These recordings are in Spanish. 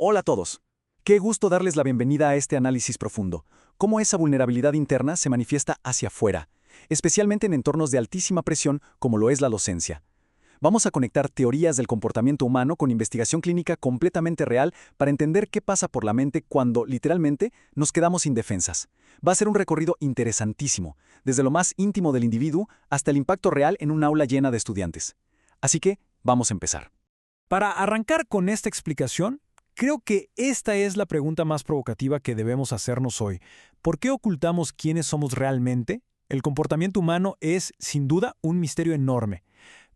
Hola a todos. Qué gusto darles la bienvenida a este análisis profundo. Cómo esa vulnerabilidad interna se manifiesta hacia afuera, especialmente en entornos de altísima presión como lo es la docencia. Vamos a conectar teorías del comportamiento humano con investigación clínica completamente real para entender qué pasa por la mente cuando, literalmente, nos quedamos indefensas. Va a ser un recorrido interesantísimo, desde lo más íntimo del individuo hasta el impacto real en un aula llena de estudiantes. Así que, vamos a empezar. Para arrancar con esta explicación, creo que esta es la pregunta más provocativa que debemos hacernos hoy. ¿Por qué ocultamos quiénes somos realmente? El comportamiento humano es, sin duda, un misterio enorme.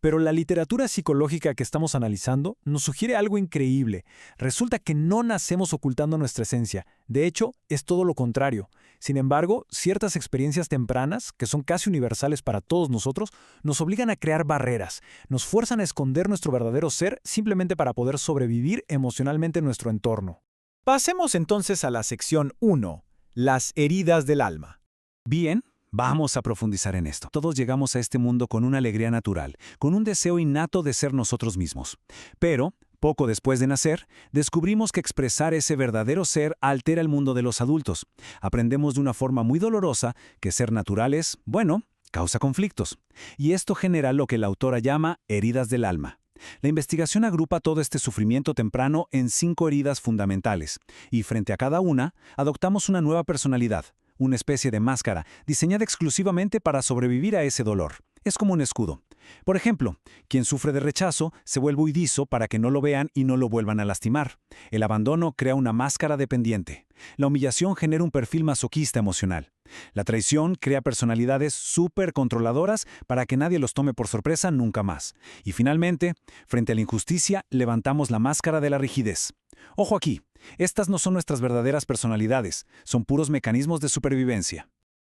Pero la literatura psicológica que estamos analizando nos sugiere algo increíble. Resulta que no nacemos ocultando nuestra esencia. De hecho, es todo lo contrario. Sin embargo, ciertas experiencias tempranas, que son casi universales para todos nosotros, nos obligan a crear barreras, nos fuerzan a esconder nuestro verdadero ser simplemente para poder sobrevivir emocionalmente en nuestro entorno. Pasemos entonces a la sección 1, las heridas del alma. Bien, vamos a profundizar en esto. Todos llegamos a este mundo con una alegría natural, con un deseo innato de ser nosotros mismos. Pero, poco después de nacer, descubrimos que expresar ese verdadero ser altera el mundo de los adultos. Aprendemos de una forma muy dolorosa que ser natural es, bueno, causa conflictos. Y esto genera lo que la autora llama heridas del alma. La investigación agrupa todo este sufrimiento temprano en 5 heridas fundamentales, y frente a cada una, adoptamos una nueva personalidad, una especie de máscara, diseñada exclusivamente para sobrevivir a ese dolor. Es como un escudo. Por ejemplo, quien sufre de rechazo se vuelve huidizo para que no lo vean y no lo vuelvan a lastimar. El abandono crea una máscara dependiente. La humillación genera un perfil masoquista emocional. La traición crea personalidades súper controladoras para que nadie los tome por sorpresa nunca más. Y finalmente, frente a la injusticia, levantamos la máscara de la rigidez. Ojo aquí, estas no son nuestras verdaderas personalidades, son puros mecanismos de supervivencia.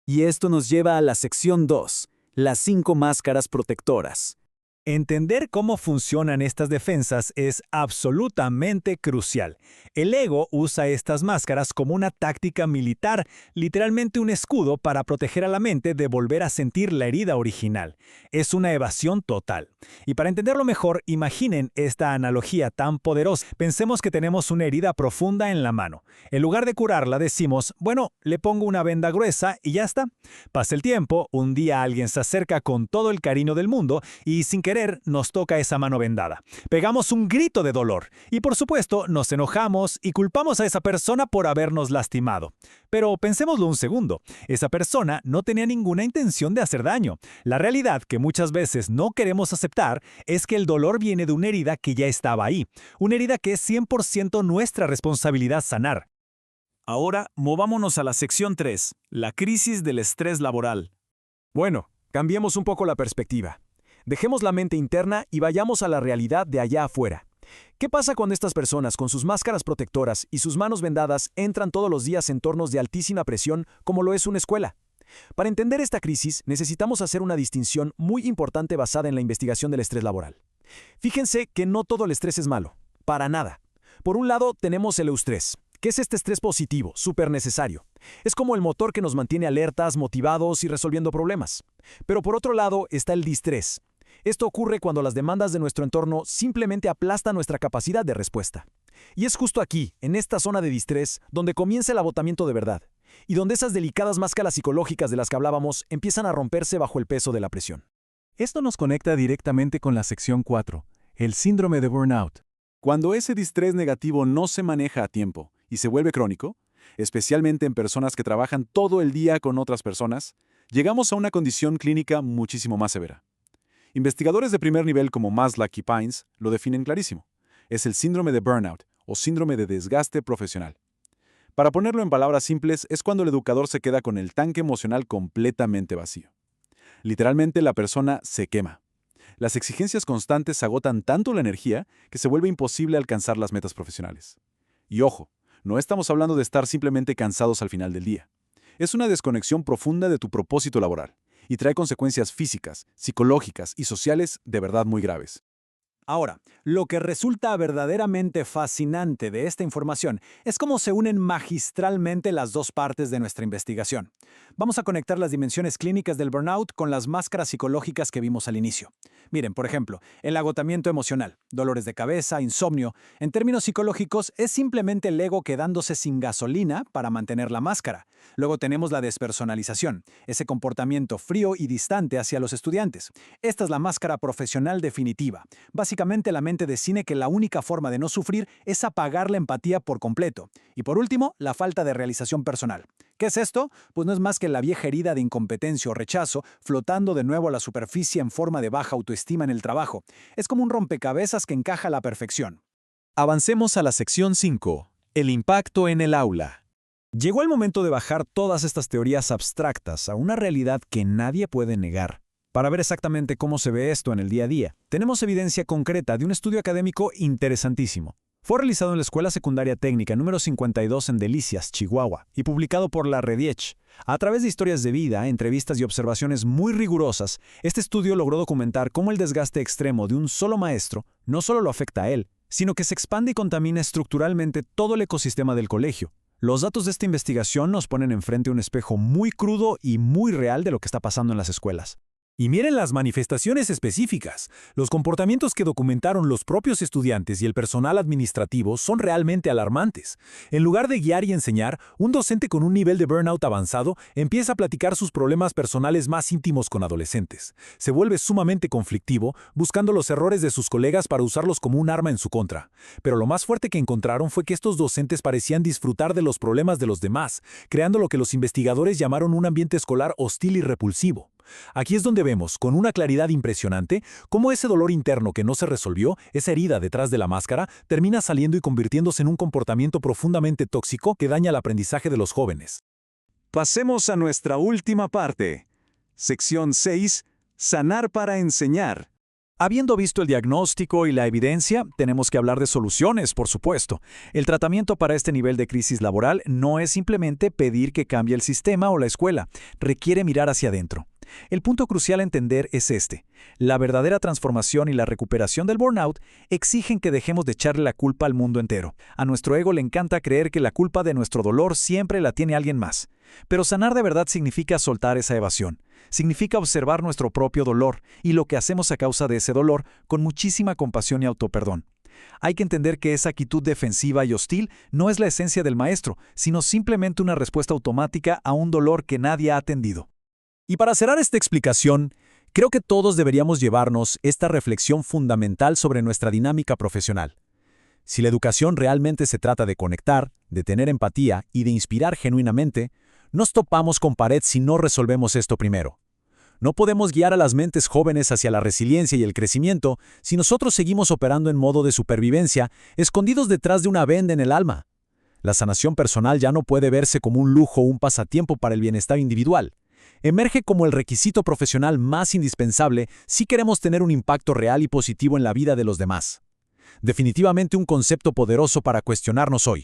Y esto nos lleva a la sección 2, las 5 máscaras protectoras. Entender cómo funcionan estas defensas es absolutamente crucial. El ego usa estas máscaras como una táctica militar, literalmente un escudo para proteger a la mente de volver a sentir la herida original. Es una evasión total. Y para entenderlo mejor, imaginen esta analogía tan poderosa. Pensemos que tenemos una herida profunda en la mano. En lugar de curarla, decimos, bueno, le pongo una venda gruesa y ya está. Pasa el tiempo, un día alguien se acerca con todo el cariño del mundo y sin querer nos toca esa mano vendada. Pegamos un grito de dolor y por supuesto nos enojamos y culpamos a esa persona por habernos lastimado. Pero pensémoslo un segundo, esa persona no tenía ninguna intención de hacer daño. La realidad que muchas veces no queremos aceptar es que el dolor viene de una herida que ya estaba ahí, una herida que es 100% nuestra responsabilidad sanar. Ahora, movámonos a la sección 3, la crisis del estrés laboral. Bueno, cambiemos un poco la perspectiva. Dejemos la mente interna y vayamos a la realidad de allá afuera. ¿Qué pasa cuando estas personas, con sus máscaras protectoras y sus manos vendadas, entran todos los días en entornos de altísima presión como lo es una escuela? Para entender esta crisis, necesitamos hacer una distinción muy importante basada en la investigación del estrés laboral. Fíjense que no todo el estrés es malo, para nada. Por un lado, tenemos el eustrés, que es este estrés positivo, súper necesario. Es como el motor que nos mantiene alertas, motivados y resolviendo problemas. Pero por otro lado está el distrés. Esto ocurre cuando las demandas de nuestro entorno simplemente aplastan nuestra capacidad de respuesta. Y es justo aquí, en esta zona de distrés, donde comienza el agotamiento de verdad, y donde esas delicadas máscaras psicológicas de las que hablábamos empiezan a romperse bajo el peso de la presión. Esto nos conecta directamente con la sección 4, el síndrome de burnout. Cuando ese distrés negativo no se maneja a tiempo y se vuelve crónico, especialmente en personas que trabajan todo el día con otras personas, llegamos a una condición clínica muchísimo más severa. Investigadores de primer nivel como Maslach y Pines lo definen clarísimo. Es el síndrome de burnout o síndrome de desgaste profesional. Para ponerlo en palabras simples, es cuando el educador se queda con el tanque emocional completamente vacío. Literalmente la persona se quema. Las exigencias constantes agotan tanto la energía que se vuelve imposible alcanzar las metas profesionales. Y ojo, no estamos hablando de estar simplemente cansados al final del día. Es una desconexión profunda de tu propósito laboral y trae consecuencias físicas, psicológicas y sociales de verdad muy graves. Ahora, lo que resulta verdaderamente fascinante de esta información es cómo se unen magistralmente las dos partes de nuestra investigación. Vamos a conectar las dimensiones clínicas del burnout con las máscaras psicológicas que vimos al inicio. Miren, por ejemplo, el agotamiento emocional, dolores de cabeza, insomnio. En términos psicológicos, es simplemente el ego quedándose sin gasolina para mantener la máscara. Luego tenemos la despersonalización, ese comportamiento frío y distante hacia los estudiantes. Esta es la máscara profesional definitiva. Básicamente la mente decide que la única forma de no sufrir es apagar la empatía por completo. Y por último, la falta de realización personal. ¿Qué es esto? Pues no es más que la vieja herida de incompetencia o rechazo flotando de nuevo a la superficie en forma de baja autoestima en el trabajo. Es como un rompecabezas que encaja a la perfección. Avancemos a la sección 5. El impacto en el aula. Llegó el momento de bajar todas estas teorías abstractas a una realidad que nadie puede negar. Para ver exactamente cómo se ve esto en el día a día, tenemos evidencia concreta de un estudio académico interesantísimo. Fue realizado en la Escuela Secundaria Técnica número 52 en Delicias, Chihuahua, y publicado por la Rediech. A través de historias de vida, entrevistas y observaciones muy rigurosas, este estudio logró documentar cómo el desgaste extremo de un solo maestro no solo lo afecta a él, sino que se expande y contamina estructuralmente todo el ecosistema del colegio. Los datos de esta investigación nos ponen enfrente un espejo muy crudo y muy real de lo que está pasando en las escuelas. Y miren las manifestaciones específicas. Los comportamientos que documentaron los propios estudiantes y el personal administrativo son realmente alarmantes. En lugar de guiar y enseñar, un docente con un nivel de burnout avanzado empieza a platicar sus problemas personales más íntimos con adolescentes. Se vuelve sumamente conflictivo, buscando los errores de sus colegas para usarlos como un arma en su contra. Pero lo más fuerte que encontraron fue que estos docentes parecían disfrutar de los problemas de los demás, creando lo que los investigadores llamaron un ambiente escolar hostil y repulsivo. Aquí es donde vemos, con una claridad impresionante, cómo ese dolor interno que no se resolvió, esa herida detrás de la máscara, termina saliendo y convirtiéndose en un comportamiento profundamente tóxico que daña el aprendizaje de los jóvenes. Pasemos a nuestra última parte. Sección 6. Sanar para enseñar. Habiendo visto el diagnóstico y la evidencia, tenemos que hablar de soluciones, por supuesto. El tratamiento para este nivel de crisis laboral no es simplemente pedir que cambie el sistema o la escuela, requiere mirar hacia adentro. El punto crucial a entender es este. La verdadera transformación y la recuperación del burnout exigen que dejemos de echarle la culpa al mundo entero. A nuestro ego le encanta creer que la culpa de nuestro dolor siempre la tiene alguien más. Pero sanar de verdad significa soltar esa evasión. Significa observar nuestro propio dolor y lo que hacemos a causa de ese dolor con muchísima compasión y autoperdón. Hay que entender que esa actitud defensiva y hostil no es la esencia del maestro, sino simplemente una respuesta automática a un dolor que nadie ha atendido. Y para cerrar esta explicación, creo que todos deberíamos llevarnos esta reflexión fundamental sobre nuestra dinámica profesional. Si la educación realmente se trata de conectar, de tener empatía y de inspirar genuinamente, nos topamos con pared si no resolvemos esto primero. No podemos guiar a las mentes jóvenes hacia la resiliencia y el crecimiento si nosotros seguimos operando en modo de supervivencia, escondidos detrás de una venda en el alma. La sanación personal ya no puede verse como un lujo o un pasatiempo para el bienestar individual. Emerge como el requisito profesional más indispensable si queremos tener un impacto real y positivo en la vida de los demás. Definitivamente un concepto poderoso para cuestionarnos hoy.